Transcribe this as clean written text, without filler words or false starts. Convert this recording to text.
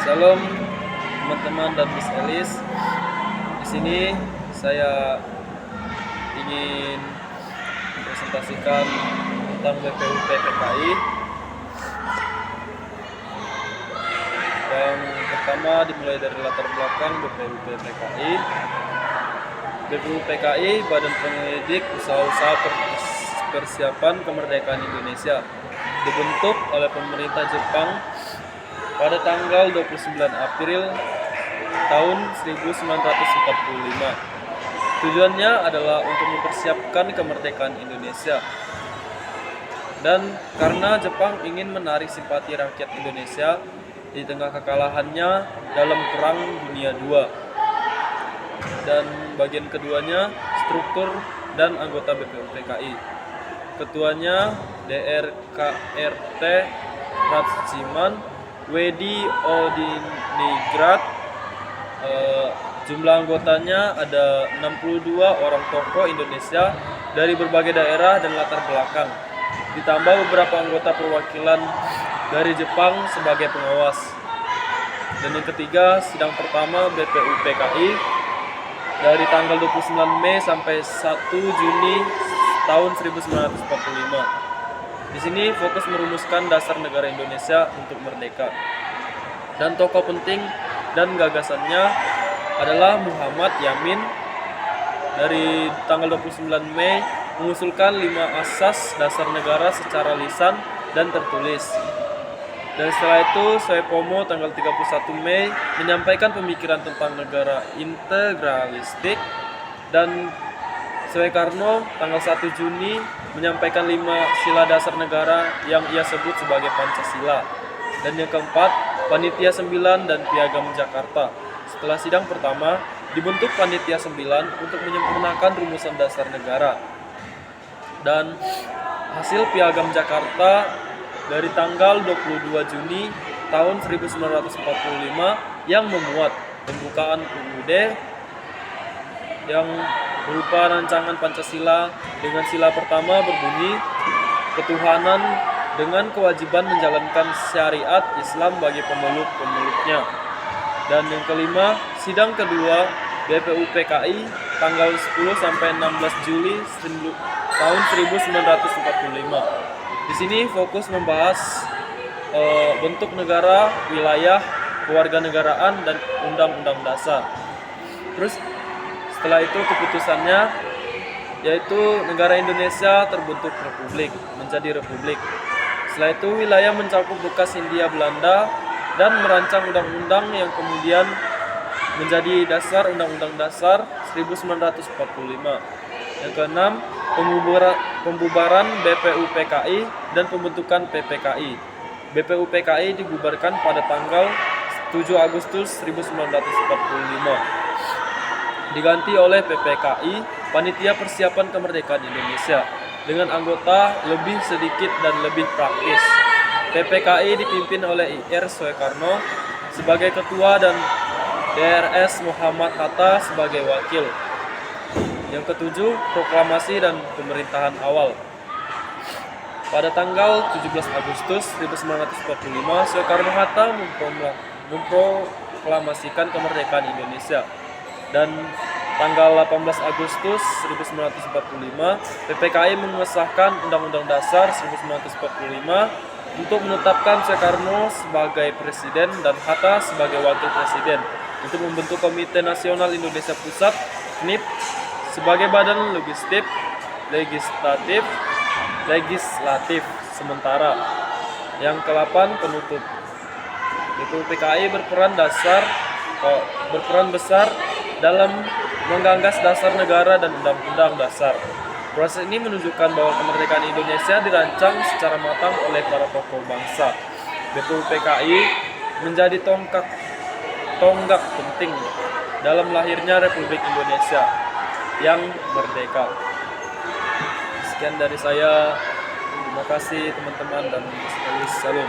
Salam teman-teman dan Miss Elis. Di sini saya ingin presentasikan tentang BPUP PKI. Yang pertama dimulai dari latar belakang BPUP PKI. BPUP PKI Badan Penyelidik Usaha-usaha Persiapan Kemerdekaan Indonesia dibentuk oleh pemerintah Jepang pada tanggal 29 April tahun 1945. Tujuannya adalah untuk mempersiapkan kemerdekaan Indonesia. Dan karena Jepang ingin menarik simpati rakyat Indonesia di tengah kekalahannya dalam Perang Dunia II. Dan bagian keduanya, struktur dan anggota BPUP PKI. Ketuanya DRKRT Ratsiman Wedi Odiningrat. Jumlah anggotanya ada 62 orang tokoh Indonesia dari berbagai daerah dan latar belakang. Ditambah beberapa anggota perwakilan dari Jepang sebagai pengawas. Dan yang ketiga, sidang pertama BPUP PKI dari tanggal 29 Mei sampai 1 Juni tahun 1945. Di sini fokus merumuskan dasar negara Indonesia untuk merdeka. Dan tokoh penting dan gagasannya adalah Muhammad Yamin. Dari tanggal 29 Mei mengusulkan 5 asas dasar negara secara lisan dan tertulis. Dan setelah itu Soepomo tanggal 31 Mei menyampaikan pemikiran tentang negara integralistik, dan Soekarno tanggal 1 Juni menyampaikan 5 sila dasar negara yang ia sebut sebagai Pancasila. Dan yang keempat, Panitia 9 dan Piagam Jakarta. Setelah sidang pertama, dibentuk Panitia 9 untuk menyempurnakan rumusan dasar negara. Dan hasil Piagam Jakarta dari tanggal 22 Juni tahun 1945 yang memuat pembukaan UUD yang berupa rancangan Pancasila dengan sila pertama berbunyi ketuhanan dengan kewajiban menjalankan syariat Islam bagi pemeluk-pemeluknya. Dan yang kelima, sidang kedua BPUP PKI tanggal 10 sampai 16 Juli tahun 1945. Di sini fokus membahas bentuk negara, wilayah, kewarganegaraan, dan undang-undang dasar. Terus setelah itu keputusannya yaitu negara Indonesia terbentuk republik, menjadi republik. Setelah itu wilayah mencakup bekas Hindia Belanda dan merancang undang-undang yang kemudian menjadi dasar Undang-Undang Dasar 1945. Yang keenam, pembubaran BPUP PKI dan pembentukan PPKI. BPUP PKI dibubarkan pada tanggal 7 Agustus 1945. Diganti oleh PPKI, Panitia Persiapan Kemerdekaan Indonesia, dengan anggota lebih sedikit dan lebih praktis. PPKI dipimpin oleh IR Soekarno sebagai ketua dan DRS Muhammad Hatta sebagai wakil. Yang ketujuh, proklamasi dan pemerintahan awal. Pada tanggal 17 Agustus 1945, Soekarno-Hatta memproklamasikan kemerdekaan Indonesia. Dan tanggal 18 Agustus 1945, PPKI mengesahkan Undang-Undang Dasar 1945 untuk menetapkan Soekarno sebagai presiden dan Hatta sebagai wakil presiden, untuk membentuk Komite Nasional Indonesia Pusat (KNIP) sebagai badan legislatif sementara. Yang ke-8, penutup. BPUP PKI berperan besar dalam menggagas dasar negara dan undang-undang dasar. Proses ini menunjukkan bahwa kemerdekaan Indonesia dirancang secara matang oleh para tokoh bangsa. BPUP PKI menjadi tonggak penting dalam lahirnya Republik Indonesia yang merdeka. Sekian dari saya. Terima kasih teman-teman dan salam.